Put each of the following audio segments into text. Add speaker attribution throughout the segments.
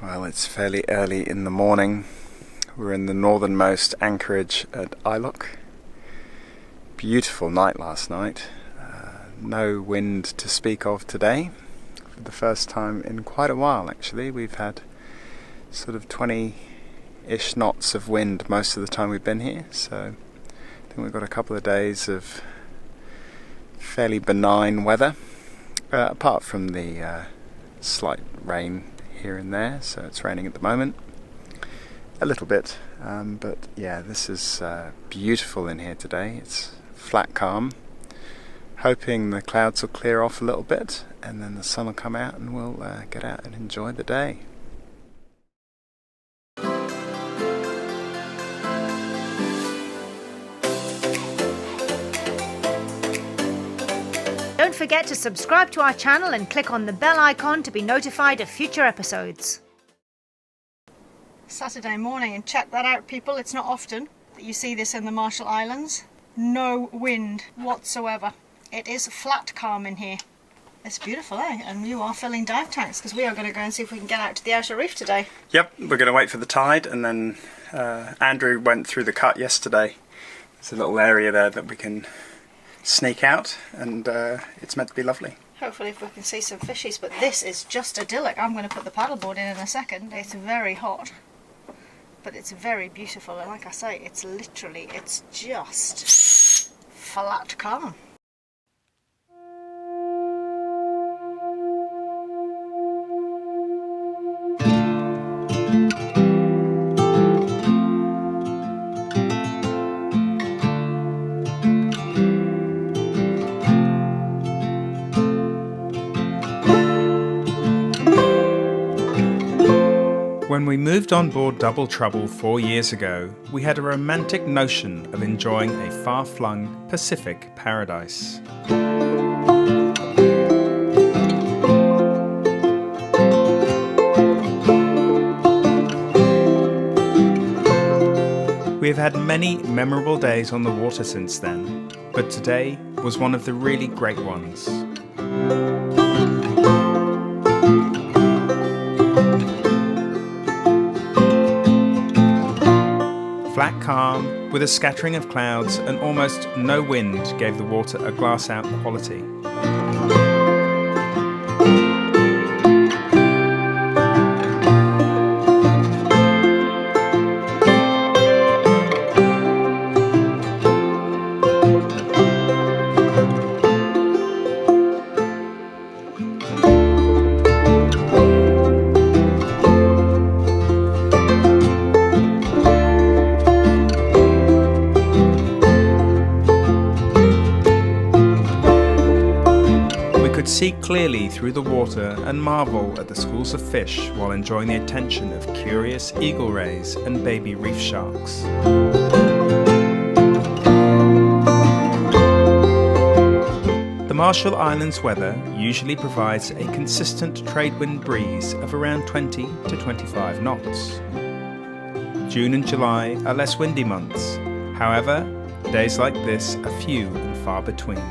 Speaker 1: Well, it's fairly early in the morning. We're in the northernmost anchorage at Ailuk. Beautiful night last night. No wind to speak of today. For the first time in quite a while, actually. We've had sort of 20-ish knots of wind most of the time we've been here. So I think we've got a couple of days of fairly benign weather, apart from the slight rain here and there. So it's raining at the moment a little bit, but yeah, this is beautiful in here today. It's flat calm, hoping the clouds will clear off a little bit and then the sun will come out and we'll get out and enjoy the day.
Speaker 2: Don't forget to subscribe to our channel and click on the bell icon to be notified of future episodes.
Speaker 3: Saturday morning, and check that out, people. It's not often that you see this in the Marshall Islands. No wind whatsoever. It is flat calm in here. It's beautiful, eh? And you are filling dive tanks because we are going to go and see if we can get out to the outer reef today.
Speaker 1: Yep, we're going to wait for the tide, and then Andrew went through the cut yesterday. There's a little area there that we can sneak out, and it's meant to be lovely.
Speaker 3: Hopefully if we can see some fishies, but this is just idyllic. I'm going to put the paddleboard in a second. It's very hot, but it's very beautiful, and like I say, it's just flat calm.
Speaker 1: When we moved on board Double Trouble 4 years ago, we had a romantic notion of enjoying a far-flung Pacific paradise. We have had many memorable days on the water since then, but today was one of the really great ones. Flat calm, with a scattering of clouds and almost no wind gave the water a glass-out quality. See clearly through the water and marvel at the schools of fish while enjoying the attention of curious eagle rays and baby reef sharks. The Marshall Islands weather usually provides a consistent trade wind breeze of around 20 to 25 knots. June and July are less windy months. However, days like this are few and far between.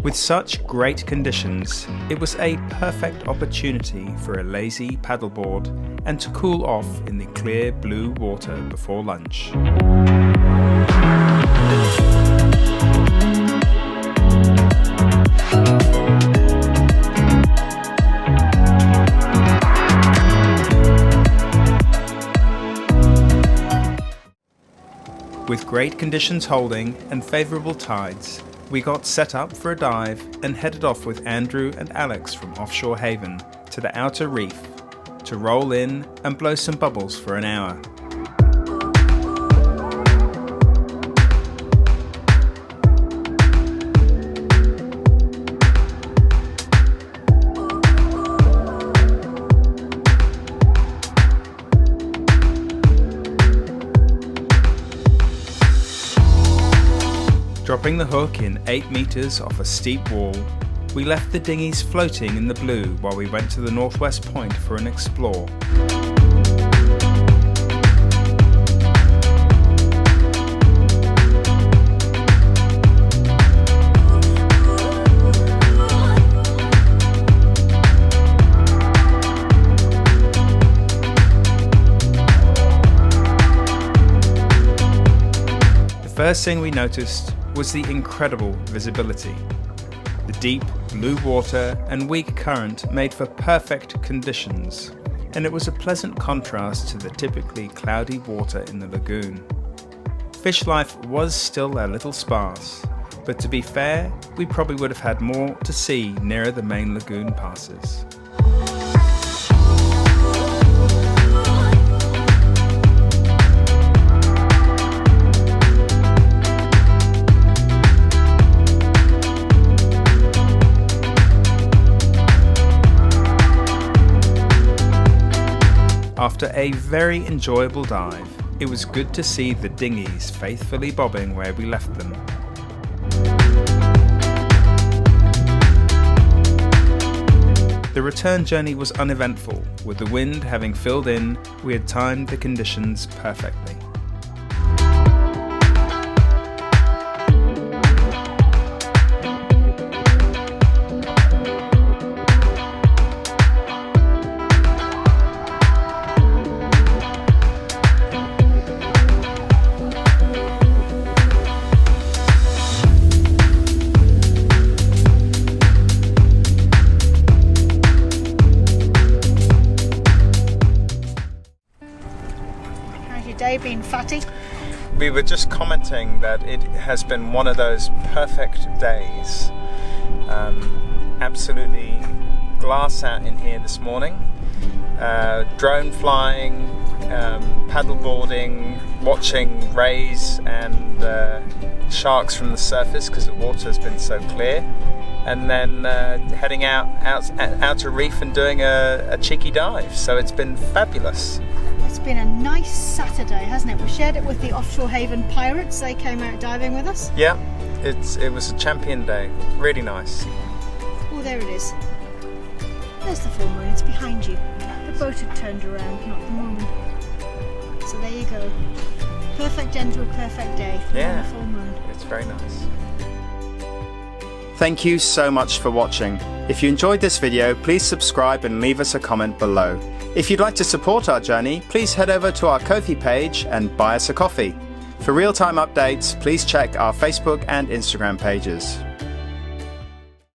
Speaker 1: With such great conditions, it was a perfect opportunity for a lazy paddleboard and to cool off in the clear blue water before lunch. With great conditions holding and favourable tides, we got set up for a dive and headed off with Andrew and Alex from Offshore Haven to the outer reef to roll in and blow some bubbles for an hour. dropping Pulling the hook in 8 meters off a steep wall, we left the dinghies floating in the blue while we went to the northwest point for an explore. The first thing we noticed was the incredible visibility. The deep blue water and weak current made for perfect conditions, and it was a pleasant contrast to the typically cloudy water in the lagoon. Fish life was still a little sparse, but to be fair, we probably would have had more to see nearer the main lagoon passes. After a very enjoyable dive, it was good to see the dinghies faithfully bobbing where we left them. The return journey was uneventful, with the wind having filled in. We had timed the conditions perfectly.
Speaker 3: Day being fatty.
Speaker 1: We were just commenting that it has been one of those perfect days. Absolutely glass out in here this morning. Drone flying, paddle boarding, watching rays and sharks from the surface because the water has been so clear, and then heading out to reef and doing a cheeky dive. So it's been fabulous.
Speaker 3: It's been a nice Saturday, hasn't it? We shared it with the Offshore Haven Pirates. They came out diving with us.
Speaker 1: Yeah, it was a champion day. Really nice.
Speaker 3: Oh, there it is. There's the full moon. It's behind you. The boat had turned around, not the moon. So there you go. Perfect end to a perfect day.
Speaker 1: Yeah,
Speaker 3: the full moon.
Speaker 1: It's very nice. Thank you so much for watching. If you enjoyed this video, please subscribe and leave us a comment below. If you'd like to support our journey, please head over to our Ko-fi page and buy us a coffee. For real-time updates, please check our Facebook and Instagram pages.